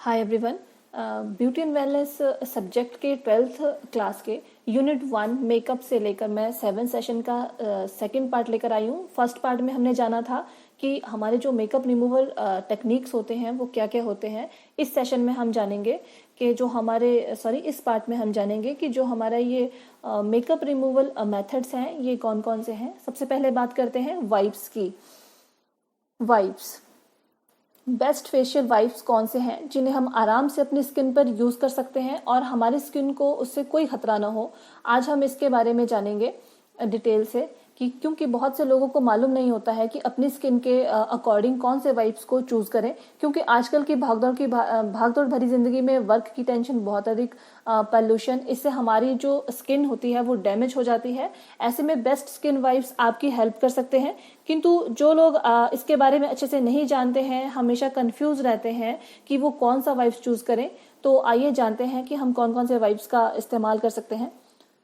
Hi everyone. Beauty and wellness subject के 12th class के unit 1 makeup से लेकर मैं 7 सेशन का सेकंड पार्ट लेकर आई हूँ। फर्स्ट पार्ट में हमने जाना था कि हमारे जो मेकअप रिमूवल टेक्निक्स होते हैं वो क्या क्या होते हैं। इस सेशन में हम जानेंगे कि जो हमारे इस पार्ट में हम जानेंगे कि जो हमारा ये मेकअप रिमूवल मेथड्स हैं ये कौन कौन से हैं। सबसे पहले बात करते हैं वाइप्स की। वाइप्स, बेस्ट फेशियल वाइप्स कौन से हैं जिन्हें हम आराम से अपनी स्किन पर यूज़ कर सकते हैं और हमारी स्किन को उससे कोई खतरा ना हो। आज हम इसके बारे में जानेंगे डिटेल से कि क्योंकि बहुत से लोगों को मालूम नहीं होता है कि अपनी स्किन के अकॉर्डिंग कौन से वाइप्स को चूज़ करें, क्योंकि आजकल की भागदौड़ भरी ज़िंदगी में वर्क की टेंशन बहुत अधिक, पॉल्यूशन, इससे हमारी जो स्किन होती है वो डैमेज हो जाती है। ऐसे में बेस्ट स्किन वाइप्स आपकी हेल्प कर सकते हैं, किंतु जो लोग इसके बारे में अच्छे से नहीं जानते हैं, हमेशा कंफ्यूज रहते हैं कि वो कौन सा वाइप्स चूज़ करें, तो आइए जानते हैं कि हम कौन कौन से वाइप्स का इस्तेमाल कर सकते हैं।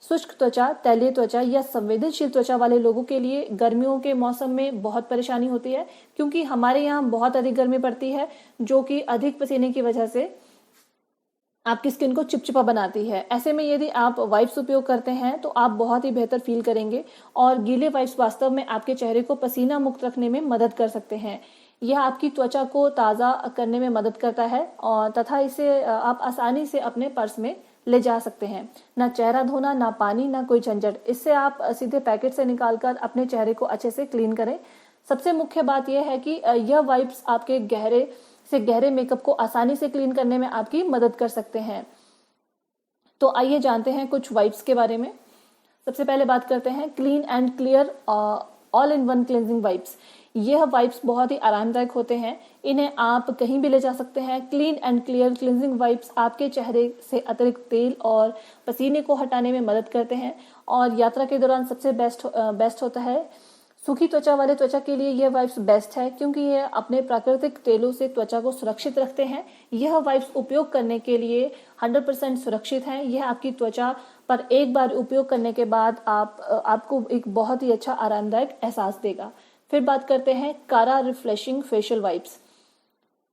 शुष्क त्वचा, तैलीय त्वचा या संवेदनशील त्वचा वाले लोगों के लिए गर्मियों के मौसम में बहुत परेशानी होती है, क्योंकि हमारे यहाँ बहुत अधिक गर्मी पड़ती है जो कि अधिक पसीने की वजह से आपकी स्किन को चिपचिपा बनाती है। ऐसे में यदि आप वाइप्स उपयोग करते हैं तो आप बहुत ही बेहतर फील करेंगे और गीले वाइप्स वास्तव में आपके चेहरे को पसीना मुक्त रखने में मदद कर सकते हैं। यह आपकी त्वचा को ताज़ा करने में मदद करता है और तथा इसे आप आसानी से अपने पर्स में ले जा सकते हैं। ना चेहरा धोना, ना पानी, ना कोई झंझट। इससे आप सीधे पैकेट से निकालकर अपने चेहरे को अच्छे से क्लीन करें। सबसे मुख्य बात यह है कि यह वाइप्स आपके गहरे मेकअप को आसानी से क्लीन करने में आपकी मदद कर सकते हैं। तो आइए जानते हैं कुछ वाइप्स के बारे में। सबसे पहले बात करते हैं clean and clear all in one cleansing wipes. यह वाइप्स बहुत ही आरामदायक होते हैं, इन्हें आप कहीं भी ले जा सकते हैं। Clean and clear cleansing wipes आपके चेहरे से अतिरिक्त तेल और पसीने को हटाने में मदद करते हैं और यात्रा के दौरान सबसे बेस्ट होता है। सूखी त्वचा वाले त्वचा के लिए यह वाइप्स बेस्ट है, क्योंकि यह अपने प्राकृतिक तेलों से त्वचा को सुरक्षित रखते हैं। यह वाइप्स उपयोग करने के लिए 100% सुरक्षित हैं। यह आपकी त्वचा पर एक बार उपयोग करने के बाद आपको एक बहुत ही अच्छा आरामदायक एहसास देगा। फिर बात करते हैं कारा रिफ्रेशिंग फेशियल वाइप्स।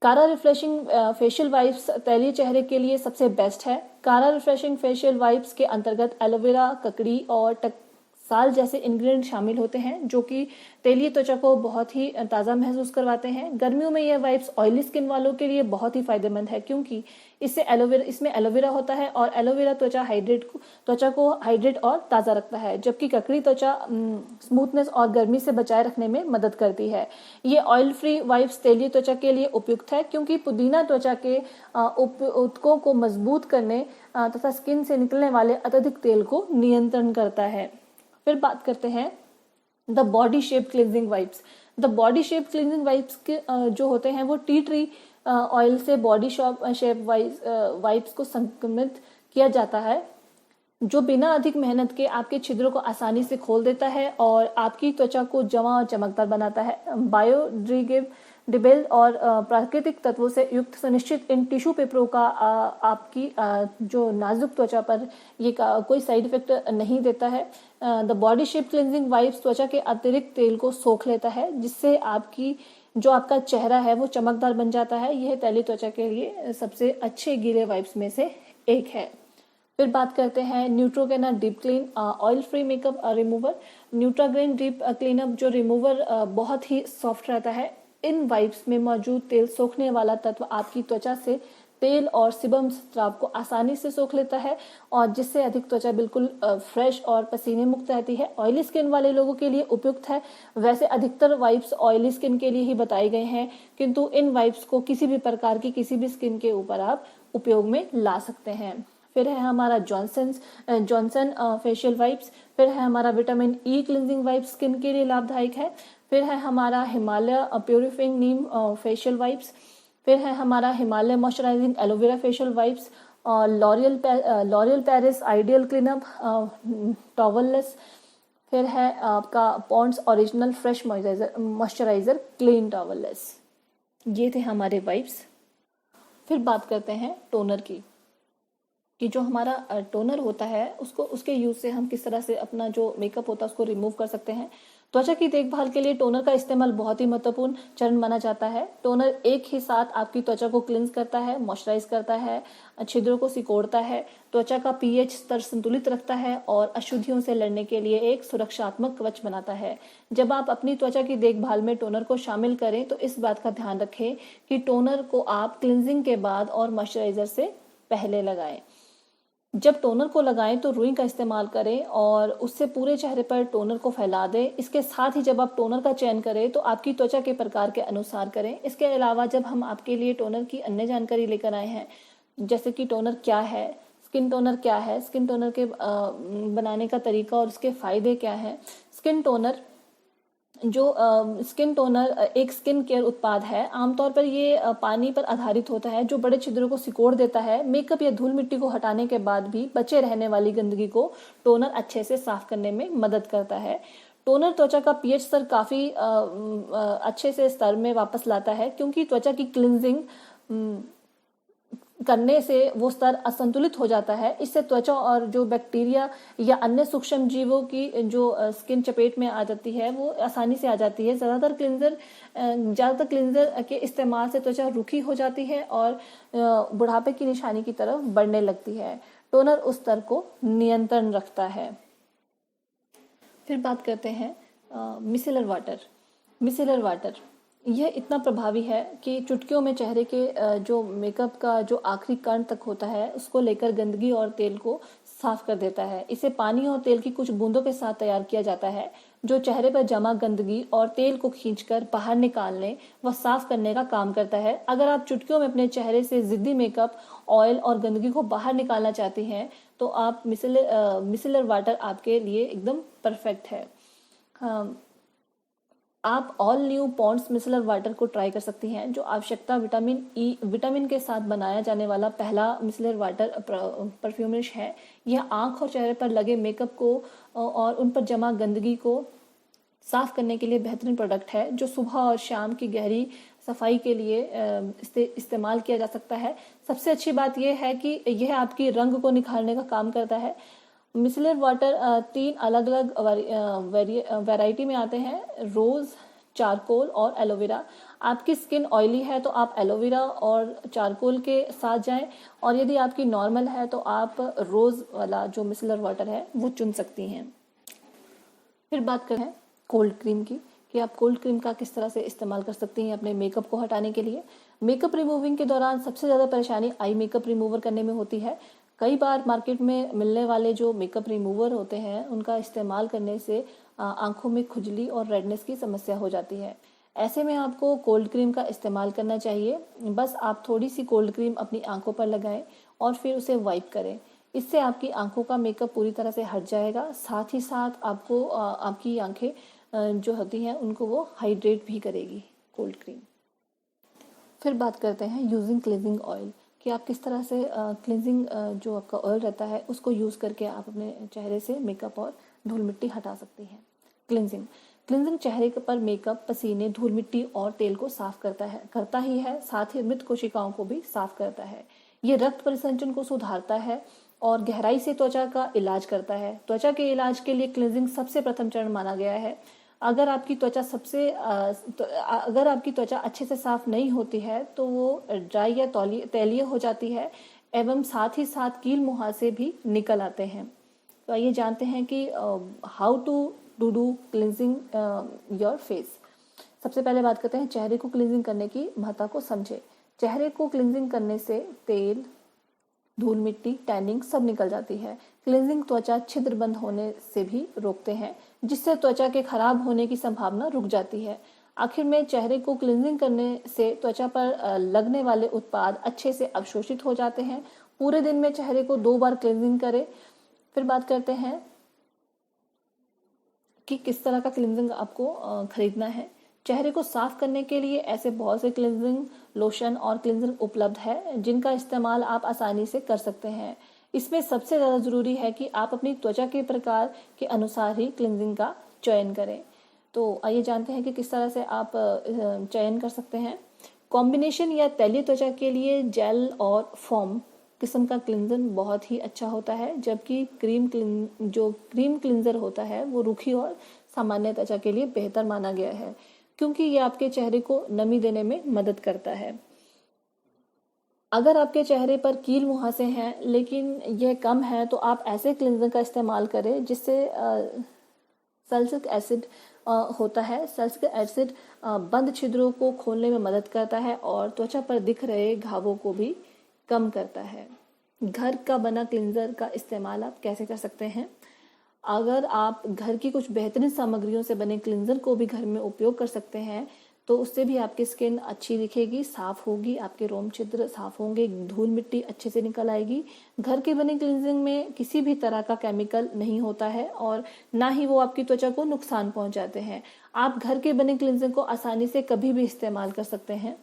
कारा रिफ्रेशिंग फेशियल वाइप्स तैलीय चेहरे के लिए सबसे बेस्ट है। कारा रिफ्रेशिंग फेशियल वाइप्स के अंतर्गत एलोवेरा, ककड़ी और टकसाल जैसे इंग्रेडिएंट शामिल होते हैं, जो कि तैलीय त्वचा को बहुत ही ताज़ा महसूस करवाते हैं। गर्मियों में यह वाइप्स ऑयली स्किन वालों के लिए बहुत ही फायदेमंद है, क्योंकि इसमें एलोवेरा होता है और एलोवेरा त्वचा को हाइड्रेट और ताज़ा रखता है, जबकि ककड़ी त्वचा स्मूथनेस और गर्मी से बचाए रखने में मदद करती है। ये ऑयल फ्री वाइप्स तैलीय त्वचा के लिए उपयुक्त है, क्योंकि पुदीना त्वचा के ऊतकों को मजबूत करने तथा स्किन से निकलने वाले अत्यधिक तेल को नियंत्रण करता है। फिर बात करते हैं the body shape cleansing wipes. The body shape cleansing wipes के जो होते हैं वो टी ट्री ऑयल से बॉडी शेप वाइप्स को संक्रमित किया जाता है, जो बिना अधिक मेहनत के आपके छिद्रों को आसानी से खोल देता है और आपकी त्वचा को जमा और चमकदार बनाता है। बायोडिग्रेडेबल और प्राकृतिक तत्वों से युक्त सुनिश्चित इन टिश्यू पेपरों का आपकी जो नाजुक त्वचा पर ये कोई साइड इफेक्ट नहीं देता है। The body shape cleansing wipes त्वचा के अतिरिक्त तेल को सोख लेता है, जिससे आपका चेहरा है वो चमकदार बन जाता है। यह तैलीय त्वचा के लिए सबसे अच्छे गीले वाइप्स में से एक है। फिर बात करते हैं Neutrogena deep clean oil free makeup remover. Neutrogena deep cleanup जो रिमूवर बहुत ही सॉफ्ट रहता है। इन वाइप्स में मौजूद तेल सोखने वाला तत्व आपकी त्वचा से तेल और सिबम स्राव को आसानी से सोख लेता है और जिससे अधिक त्वचा बिल्कुल फ्रेश और पसीने मुक्त रहती है। ऑयली स्किन वाले लोगों के लिए उपयुक्त है। वैसे अधिकतर वाइप्स ऑयली स्किन के लिए ही बताए गए हैं, किंतु इन वाइप्स को किसी भी प्रकार की किसी भी स्किन के ऊपर आप उपयोग में ला सकते हैं। फिर है हमारा जॉनसन फेशियल वाइप्स। फिर है हमारा vitamin E cleansing wipes, skin के लिए लाभदायक है। फिर है हमारा Himalaya purifying neem facial wipes. फिर है हमारा Himalaya moisturising aloe vera facial wipes और L'Oreal Paris ideal cleanup towelless. फिर है आपका Pond's original fresh moisturiser clean towelless. ये थे हमारे वाइप्स। फिर बात करते हैं टोनर की, कि जो हमारा टोनर होता है उसके यूज़ से हम किस तरह से अपना जो मेकअप होता है उसको रिमूव कर सकते हैं। त्वचा की देखभाल के लिए टोनर का इस्तेमाल बहुत ही महत्वपूर्ण चरण माना जाता है। टोनर एक ही साथ आपकी त्वचा को क्लींस करता है, मॉइस्चराइज करता है, छिद्रों को सिकोड़ता है, त्वचा का पीएच स्तर संतुलित रखता है और अशुद्धियों से लड़ने के लिए एक सुरक्षात्मक कवच बनाता है। जब आप अपनी त्वचा की देखभाल में टोनर को शामिल करें तो इस बात का ध्यान रखें कि टोनर को आप क्लींजिंग के बाद और मॉइस्चराइजर से पहले लगाएं। जब टोनर को लगाएं तो रुई का इस्तेमाल करें और उससे पूरे चेहरे पर टोनर को फैला दें। इसके साथ ही जब आप टोनर का चयन करें तो आपकी त्वचा के प्रकार के अनुसार करें। इसके अलावा जब हम आपके लिए टोनर की अन्य जानकारी लेकर आए हैं, जैसे कि टोनर क्या है, स्किन टोनर क्या है, स्किन टोनर के बनाने का तरीका और उसके फायदे क्या हैं। स्किन टोनर स्किन टोनर एक स्किन केयर उत्पाद है। आमतौर पर ये पानी पर आधारित होता है जो बड़े छिद्रों को सिकोड़ देता है। मेकअप या धूल मिट्टी को हटाने के बाद भी बचे रहने वाली गंदगी को टोनर अच्छे से साफ करने में मदद करता है। टोनर त्वचा का पीएच स्तर काफी अच्छे से स्तर में वापस लाता है, क्योंकि त्वचा की क्लिनजिंग करने से वो स्तर असंतुलित हो जाता है। इससे त्वचा और जो बैक्टीरिया या अन्य सूक्ष्म जीवों की जो स्किन चपेट में आ जाती है वो आसानी से आ जाती है। ज़्यादातर क्लिंजर के इस्तेमाल से त्वचा रूखी हो जाती है और बुढ़ापे की निशानी की तरफ बढ़ने लगती है। टोनर उस स्तर को नियंत्रण रखता है। फिर बात करते हैं मिसेलर वाटर। यह इतना प्रभावी है कि चुटकियों में चेहरे के जो मेकअप का जो आखिरी कण तक होता है उसको लेकर गंदगी और तेल को साफ कर देता है। इसे पानी और तेल की कुछ बूंदों के साथ तैयार किया जाता है जो चेहरे पर जमा गंदगी और तेल को खींचकर बाहर निकालने व साफ करने का काम करता है। अगर आप चुटकियों में अपने चेहरे से जिद्दी मेकअप, ऑयल और गंदगी को बाहर निकालना चाहती हैं तो आप मिसेलर वाटर आपके लिए एकदम परफेक्ट है। आप all new Pond's micellar water को ट्राई कर सकती हैं, जो आवश्यकता विटामिन के साथ बनाया जाने वाला पहला मिसेलर वाटर परफ्यूमिश है। यह आंख और चेहरे पर लगे मेकअप को और उन पर जमा गंदगी को साफ करने के लिए बेहतरीन प्रोडक्ट है, जो सुबह और शाम की गहरी सफाई के लिए इस्तेमाल किया जा सकता है। सबसे अच्छी बात यह है कि यह आपकी रंग को निखारने का काम करता है। मिसेलर वाटर 3 अलग अलग वैरायटी में आते हैं: रोज, चारकोल और एलोवेरा। आपकी स्किन ऑयली है तो आप एलोवेरा और चारकोल के साथ जाएं, और यदि आपकी नॉर्मल है तो आप रोज वाला जो मिसेलर वाटर है वो चुन सकती हैं। फिर बात करते हैं कोल्ड क्रीम की, कि आप कोल्ड क्रीम का किस तरह से इस्तेमाल कर सकती हैं अपने मेकअप को हटाने के लिए। मेकअप रिमूविंग के दौरान सबसे ज़्यादा परेशानी आई मेकअप रिमूवर करने में होती है। कई बार मार्केट में मिलने वाले जो मेकअप रिमूवर होते हैं उनका इस्तेमाल करने से आंखों में खुजली और रेडनेस की समस्या हो जाती है। ऐसे में आपको कोल्ड क्रीम का इस्तेमाल करना चाहिए। बस आप थोड़ी सी कोल्ड क्रीम अपनी आंखों पर लगाएं और फिर उसे वाइप करें। इससे आपकी आंखों का मेकअप पूरी तरह से हट जाएगा। साथ ही साथ आपको आपकी आंखें जो होती हैं उनको वो हाइड्रेट भी करेगी कोल्ड क्रीम। फिर बात करते हैं यूजिंग क्लींजिंग ऑयल, कि आप किस तरह से क्लींजिंग जो आपका ऑयल रहता है उसको यूज़ करके आप अपने चेहरे से मेकअप और धूल मिट्टी हटा सकती हैं। क्लींजिंग चेहरे पर मेकअप, पसीने, धूल मिट्टी और तेल को साफ करता ही है, साथ ही मृत कोशिकाओं को भी साफ करता है। ये रक्त परिसंचरण को सुधारता है और गहराई से त्वचा का इलाज करता है। त्वचा के इलाज के लिए क्लींजिंग सबसे प्रथम चरण माना गया है। अगर आपकी त्वचा अच्छे से साफ नहीं होती है तो वो ड्राई या तैलीय हो जाती है एवं साथ ही साथ कील मुहासे भी निकल आते हैं। तो आइए जानते हैं कि how to do cleansing your face. सबसे पहले बात करते हैं चेहरे को क्लींजिंग करने की महत्ता को समझे। चेहरे को क्लींजिंग करने से तेल, धूल मिट्टी, टैनिंग सब निकल जाती है। क्लींजिंग त्वचा छिद्र बंद होने से भी रोकते हैं, जिससे त्वचा के खराब होने की संभावना रुक जाती है। आखिर में चेहरे को क्लींजिंग करने से त्वचा पर लगने वाले उत्पाद अच्छे से अवशोषित हो जाते हैं। पूरे दिन में चेहरे को 2 बार क्लींजिंग करें। फिर बात करते हैं कि किस तरह का क्लींजिंग आपको खरीदना है। चेहरे को साफ करने के लिए ऐसे बहुत से क्लींजिंग लोशन और क्लींजर उपलब्ध है जिनका इस्तेमाल आप आसानी से कर सकते हैं। इसमें सबसे ज़्यादा ज़रूरी है कि आप अपनी त्वचा के प्रकार के अनुसार ही क्लींजिंग का चयन करें। तो आइए जानते हैं कि किस तरह से आप चयन कर सकते हैं। कॉम्बिनेशन या तैलीय त्वचा के लिए जेल और फोम किस्म का क्लींजर बहुत ही अच्छा होता है, जबकि क्रीम क्लींजर होता है वो रूखी और सामान्य त्वचा के लिए बेहतर माना गया है, क्योंकि ये आपके चेहरे को नमी देने में मदद करता है। अगर आपके चेहरे पर कील मुहासे हैं लेकिन यह कम है, तो आप ऐसे क्लिनजर का इस्तेमाल करें जिससे सल्सिलिक एसिड होता है। सल्सिलिक एसिड बंद छिद्रों को खोलने में मदद करता है और त्वचा पर दिख रहे घावों को भी कम करता है। घर का बना क्लिनजर का इस्तेमाल आप कैसे कर सकते हैं? अगर आप घर की कुछ बेहतरीन सामग्रियों से बने क्लिनजर को भी घर में उपयोग कर सकते हैं, तो उससे भी आपकी स्किन अच्छी दिखेगी, साफ होगी, आपके रोम छिद्र साफ होंगे, धूल मिट्टी अच्छे से निकल आएगी। घर के बने क्लिनजिंग में किसी भी तरह का केमिकल नहीं होता है और ना ही वो आपकी त्वचा को नुकसान पहुंचाते हैं। आप घर के बने क्लिनजिंग को आसानी से कभी भी इस्तेमाल कर सकते हैं।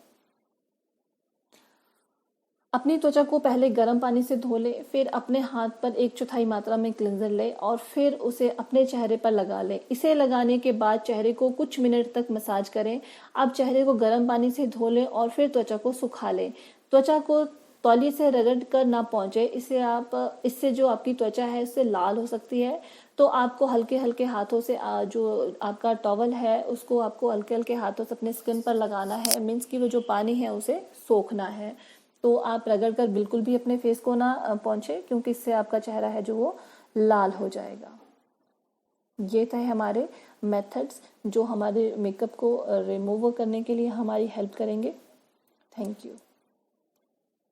अपनी त्वचा को पहले गर्म पानी से धो ले, फिर अपने हाथ पर 1/4 मात्रा में क्लिनजर ले और फिर उसे अपने चेहरे पर लगा ले। इसे लगाने के बाद चेहरे को कुछ मिनट तक मसाज करें। आप चेहरे को गर्म पानी से धो लें और फिर त्वचा को सुखा लें। त्वचा को तौलिए से रगड़ कर ना पहुंचे, इससे जो आपकी त्वचा है उससे लाल हो सकती है। तो आपको हल्के हल्के हाथों से जो आपका टॉवल है उसको आपको हल्के हल्के हाथों से अपने स्किन पर लगाना है। मीन्स कि वो जो पानी है उसे सोखना है। तो आप रगड़ कर बिल्कुल भी अपने फेस को ना पहुंचे, क्योंकि इससे आपका चेहरा है जो वो लाल हो जाएगा। ये थे हमारे मेथड्स जो हमारे मेकअप को रिमूव करने के लिए हमारी हेल्प करेंगे। Thank you.